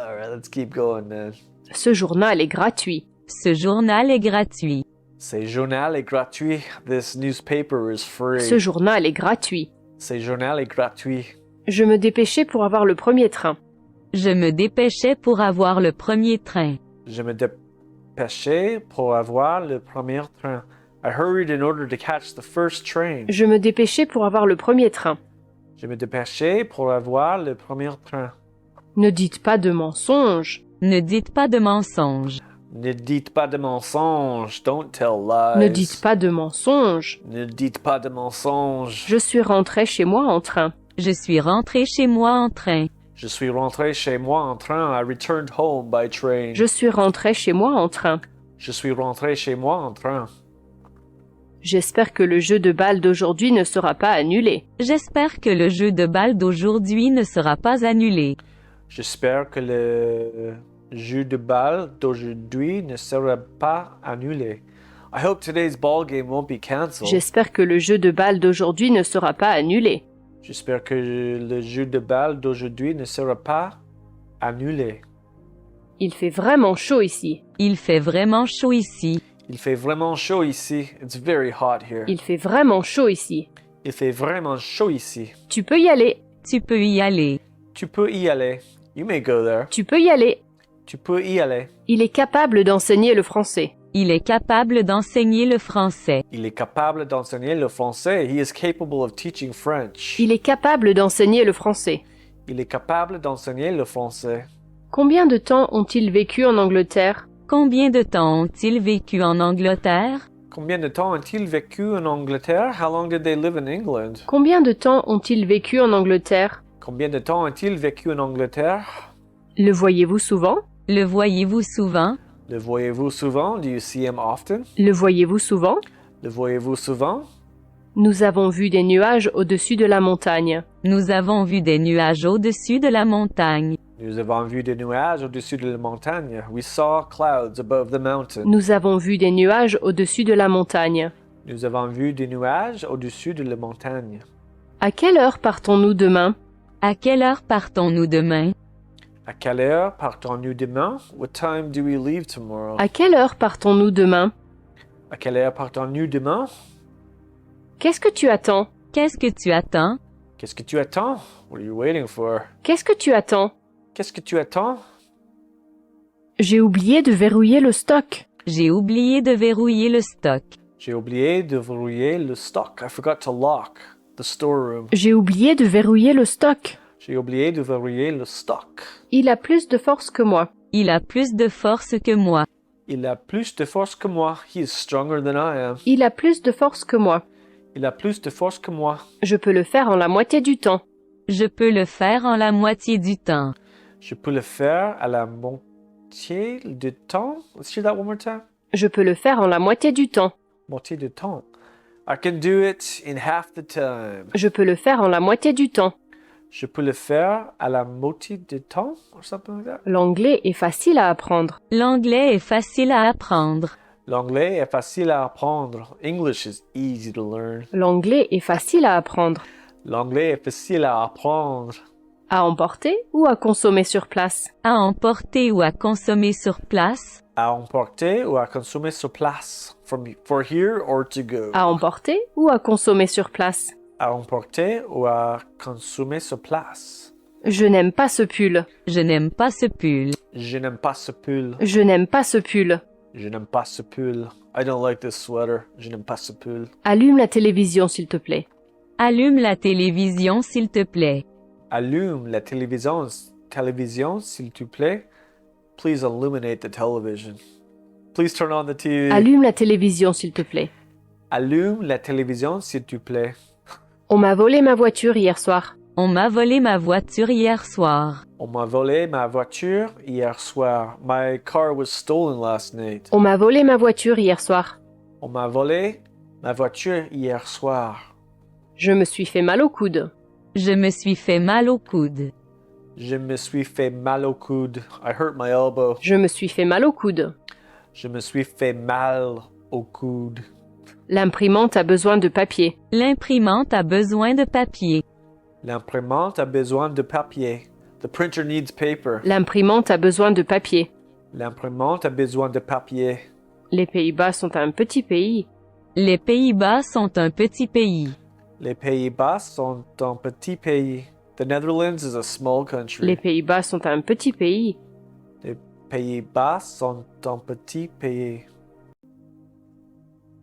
All right, let's keep going, man. Ce journal est gratuit. Ce journal est gratuit. Ce journal est gratuit. This newspaper is free. Ce journal est gratuit. Ce journal est gratuit. Je me dépêchais pour avoir le premier train. Je me dépêchais pour avoir le premier train. Je me dépêchais pour avoir le premier train. I hurried in order to catch the first train. Je me dépêchais pour avoir le premier train. Je me dépêchais pour avoir le premier train. Ne dites pas de mensonges. Ne dites pas de mensonges. Ne dites pas de mensonges. Don't tell lies. Ne dites pas de mensonges. Ne dites pas de mensonges. Je suis rentré chez moi en train. Je suis rentré chez moi en train. Je suis rentré chez moi en train. I returned home by train. Je suis rentré chez moi en train. Je suis rentré chez moi en train. J'espère que le jeu de balle d'aujourd'hui ne sera pas annulé. J'espère que le jeu de balle d'aujourd'hui ne sera pas annulé. J'espère que le jeu de balle d'aujourd'hui ne sera pas annulé. I hope today's ball game won't be cancelled. J'espère que le jeu de balle d'aujourd'hui ne sera pas annulé. J'espère que le jeu de balle d'aujourd'hui ne sera pas annulé. Il fait vraiment chaud ici. Il fait vraiment chaud ici. Il fait vraiment chaud ici. It's very hot here. Il fait vraiment chaud ici. Il fait vraiment chaud ici. Tu peux y aller. Tu peux y aller. Tu peux y aller. You may go there. Tu peux y aller. Tu peux y aller. Il est capable d'enseigner le français. Il est capable d'enseigner le français. Il est capable d'enseigner le français. He is capable of teaching French. Il est capable d'enseigner le français. Il est capable d'enseigner le français. Combien de temps ont-ils vécu en Angleterre? Combien de temps ont-ils vécu en Angleterre? Combien de temps ont-ils vécu en Angleterre? How long did they live in England? Combien de temps ont-ils vécu en Angleterre? Combien de temps ont-ils vécu en Angleterre? Le voyez-vous souvent? Le voyez-vous souvent? Le voyez-vous souvent? Do you see him often? Le voyez-vous souvent? Le voyez-vous souvent? Nous avons vu des nuages au-dessus de la montagne. Nous avons vu des nuages au-dessus de la montagne. Nous avons vu des nuages au-dessus de la montagne. We saw clouds above the mountain. Nous avons vu des nuages au-dessus de la montagne. Nous avons vu des nuages au-dessus de la montagne. À quelle heure partons-nous demain? À quelle heure partons-nous demain? À quelle heure partons-nous demain? What time do we leave tomorrow? À quelle heure partons-nous demain? À quelle heure partons-nous demain? Qu'est-ce que tu attends? Qu'est-ce que tu attends? Qu'est-ce que tu attends? What are you waiting for? Qu'est-ce que tu attends? Qu'est-ce que tu attends? J'ai oublié de verrouiller le stock. J'ai oublié de verrouiller le stock. J'ai oublié de verrouiller le stock. I forgot to lock the storeroom. J'ai oublié de verrouiller le stock. J'ai oublié de verrouiller le stock. Il a plus de force que moi. Il a plus de force que moi. Il a plus de force que moi. He is stronger than I am. Il a plus de force que moi. Il a plus de force que moi. Je peux le faire en la moitié du temps. Je peux le faire en la moitié du temps. Je peux le faire à la moitié du temps. Let's hear that one more time. Je peux le faire en la moitié du temps. Moitié du temps. I can do it in half the time. Je peux le faire en la moitié du temps. Je peux le faire à la moitié du temps, or something like that. L'anglais est facile à apprendre. L'anglais est facile à apprendre. L'anglais est facile à apprendre. English is easy to learn. L'anglais est facile à apprendre. L'anglais est facile à apprendre. À emporter ou à consommer sur place? À emporter ou à consommer sur place. À emporter ou à consommer sur place. For here or to go. À emporter ou à consommer sur place? À emporter ou à consommer sur place. Je n'aime pas ce pull. Je n'aime pas ce pull. Je n'aime pas ce pull. Je n'aime pas ce pull. Je n'aime pas ce pull. I don't like this sweater. Je n'aime pas ce pull. Allume la télévision, s'il te plaît. Allume la télévision, s'il te plaît. Allume la télévision, s'il te plaît. Please illuminate the television. Please turn on the TV. Allume la télévision, s'il te plaît. Allume la télévision, s'il te plaît. On m'a volé ma voiture hier soir. On m'a volé ma voiture hier soir. On m'a volé ma voiture hier soir. My car was stolen last night. On m'a volé ma voiture hier soir. On m'a volé ma voiture hier soir. Je me suis fait mal au coude. Je me suis fait mal au coude. Je me suis fait mal au coude. I hurt my elbow. Je me suis fait mal au coude. Je me suis fait mal au coude. L'imprimante a besoin de papier. L'imprimante a besoin de papier. L'imprimante a besoin de papier. The printer needs paper. L'imprimante a besoin de papier. L'imprimante a besoin de papier. Les Pays-Bas sont un petit pays. Les Pays-Bas sont un petit pays. Les Pays-Bas sont un petit pays. The Netherlands is a small country. Les Pays-Bas sont un petit pays. Les Pays-Bas sont un petit pays.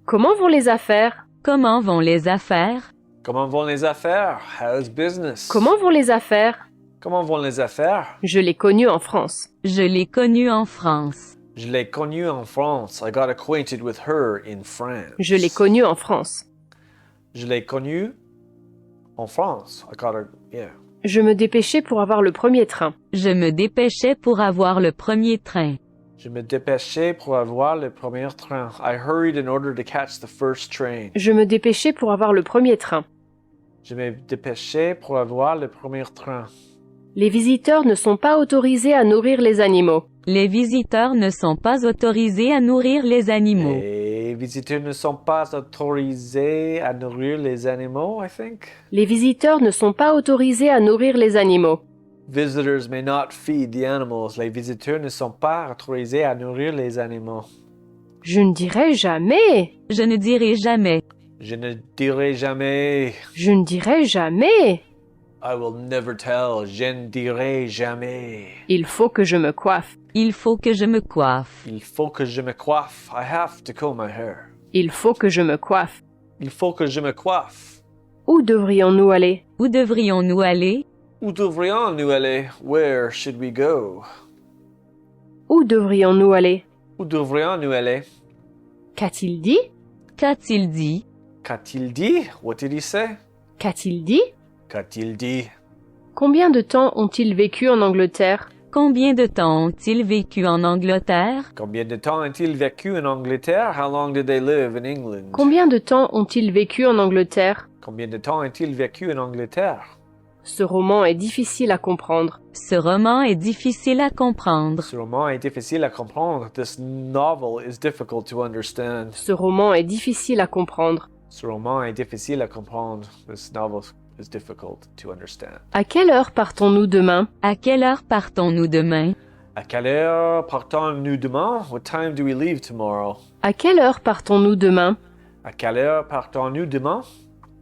Comment vont les affaires? Comment vont les affaires? Comment vont les affaires? How's business? Comment vont les affaires? Comment vont les affaires? Je l'ai connu en France. Je l'ai connue en France. Je l'ai connue en France. I got acquainted with her in France. Je l'ai connu en France. Je l'ai connue en France. I got her, yeah. Je me dépêchais pour avoir le premier train. Je me dépêchais pour avoir le premier train. Je me dépêchais pour avoir le premier train. I hurried in order to catch the first train. Je me dépêchais pour avoir le premier train. Je me dépêchais pour avoir le premier train. Les visiteurs ne sont pas autorisés à nourrir les animaux. Les visiteurs ne sont pas autorisés à nourrir les animaux. Les visiteurs ne sont pas autorisés à nourrir les animaux, I think. Les visiteurs ne sont pas autorisés à nourrir les animaux. Visitors may not feed the animals. Les visiteurs ne sont pas autorisés à nourrir les animaux. Je ne dirai jamais. Je ne dirai jamais. Je ne dirai jamais. Je ne dirai jamais. I will never tell. Je ne dirai jamais. Il faut que je me coiffe. Il faut que je me coiffe. Il faut que je me coiffe. I have to comb my hair. Il faut que je me coiffe. Il faut que je me coiffe. Où devrions-nous aller? Où devrions-nous aller? Où devrions-nous aller? Where should we go? Où devrions-nous aller? Où devrions-nous aller? Qu'a-t-il dit? Qu'a-t-il dit? Qu'a-t-il dit? What did he say? Qu'a-t-il dit? Qu'a-t-il dit? Combien de temps ont-ils vécu en Angleterre? Combien de temps ont-ils vécu en Angleterre? Combien de temps ont-ils vécu en Angleterre? How long did they live in England? Combien de temps ont-ils vécu en Angleterre? Combien de temps ont-ils vécu en Angleterre? Ce roman est difficile à comprendre. Ce roman est difficile à comprendre. Ce roman est difficile à comprendre. This novel is difficult to understand. Ce roman est difficile à comprendre. Ce roman est difficile à comprendre. This novel is difficult to understand. À quelle heure partons-nous demain? À quelle heure partons-nous demain? À quelle heure partons-nous demain? What time do we leave tomorrow? À quelle heure partons-nous demain? À quelle heure partons-nous demain?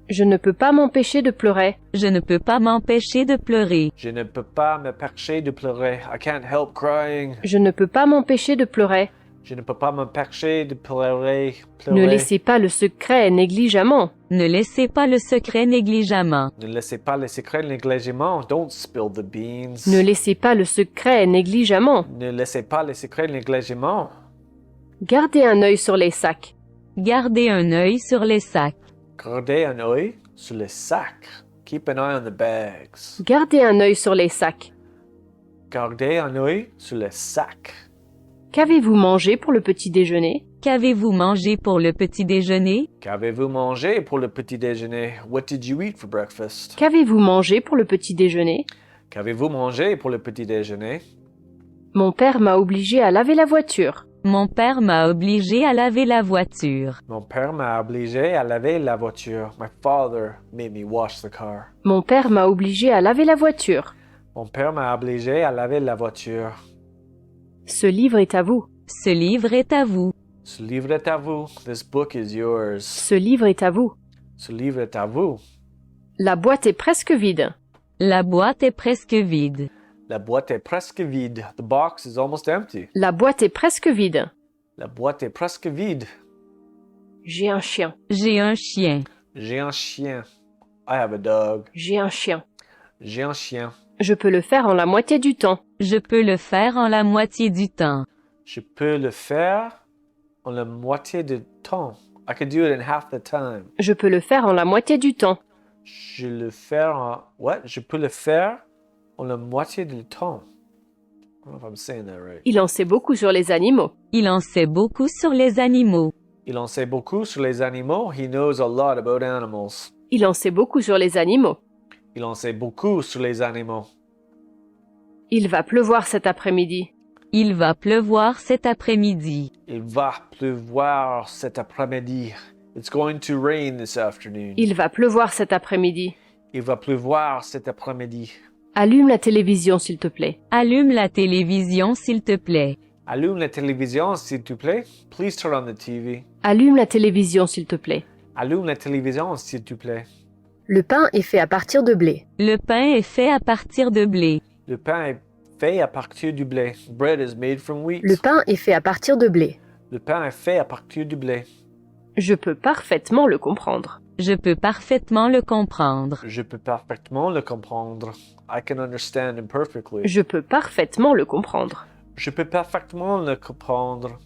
Je ne peux pas m'empêcher de pleurer. Je ne peux pas m'empêcher de pleurer. Je ne peux pas m'empêcher de pleurer. I can't help crying. Je ne peux pas m'empêcher de pleurer. Je ne peux pas m'empêcher de pleurer. Ne laissez pas le secret négligemment. Ne laissez pas le secret négligemment. Ne laissez pas les secrets négligemment. Don't spill the beans. Ne laissez pas le secret négligemment. Ne laissez pas les secrets négligemment. Gardez un œil sur les sacs. Gardez un œil sur les sacs. Gardez un œil sur les sacs. Keep an eye on the bags. Gardez un œil sur les sacs. Gardez un œil sur les sacs. Qu'avez-vous mangé pour le petit déjeuner? Qu'avez-vous mangé pour le petit déjeuner? Qu'avez-vous mangé pour le petit déjeuner? What did you eat for breakfast? Qu'avez-vous mangé pour le petit déjeuner? Qu'avez-vous mangé pour le petit déjeuner? Mon père m'a obligé à laver la voiture. Mon père m'a obligé à laver la voiture. Mon père m'a obligé à laver la voiture. My father made me wash the car. Mon père m'a obligé à laver la voiture. Mon père m'a obligé à laver la voiture. Ce livre est à vous. Ce livre est à vous. Ce livre est à vous. This book is yours. Ce livre est à vous. Ce livre est à vous. La boîte est presque vide. La boîte est presque vide. La boîte est presque vide. The box is almost empty. La boîte est presque vide. La boîte est presque vide. J'ai un chien. J'ai un chien. J'ai un chien. I have a dog. J'ai un chien. J'ai un chien. Je peux le faire en la moitié du temps. Je peux le faire en la moitié du temps. Je peux le faire en la moitié du temps. I could do it in half the time. Je peux le faire en la moitié du temps. Je le faire en... What? Je peux le faire en la moitié du temps. I don't know if I'm saying that right. Il en sait beaucoup sur les animaux. Il en sait beaucoup sur les animaux. Il en sait beaucoup sur les animaux. He knows a lot about animals. Il en sait beaucoup sur les animaux. Il en sait beaucoup sur les animaux. Il va pleuvoir cet après-midi. Il va pleuvoir cet après-midi. Il va pleuvoir cet après-midi. It's going to rain this afternoon. Il va pleuvoir cet après-midi. Il va pleuvoir cet après-midi. Allume la télévision, s'il te plaît. Allume la télévision s'il te plaît. Allume la télévision, s'il te plaît. Please turn on the TV. Allume la télévision, s'il te plaît. Allume la télévision, s'il te plaît. Le pain est fait à partir de blé. Le pain est fait à partir de blé. Le pain est fait à partir du blé. Bread is made from wheat. Le pain est fait à partir de blé. Le pain est fait à partir du blé. Je peux parfaitement le comprendre. Je peux parfaitement le comprendre. Je peux parfaitement le comprendre. I can understand him perfectly. Je peux parfaitement le comprendre. Je peux parfaitement le comprendre.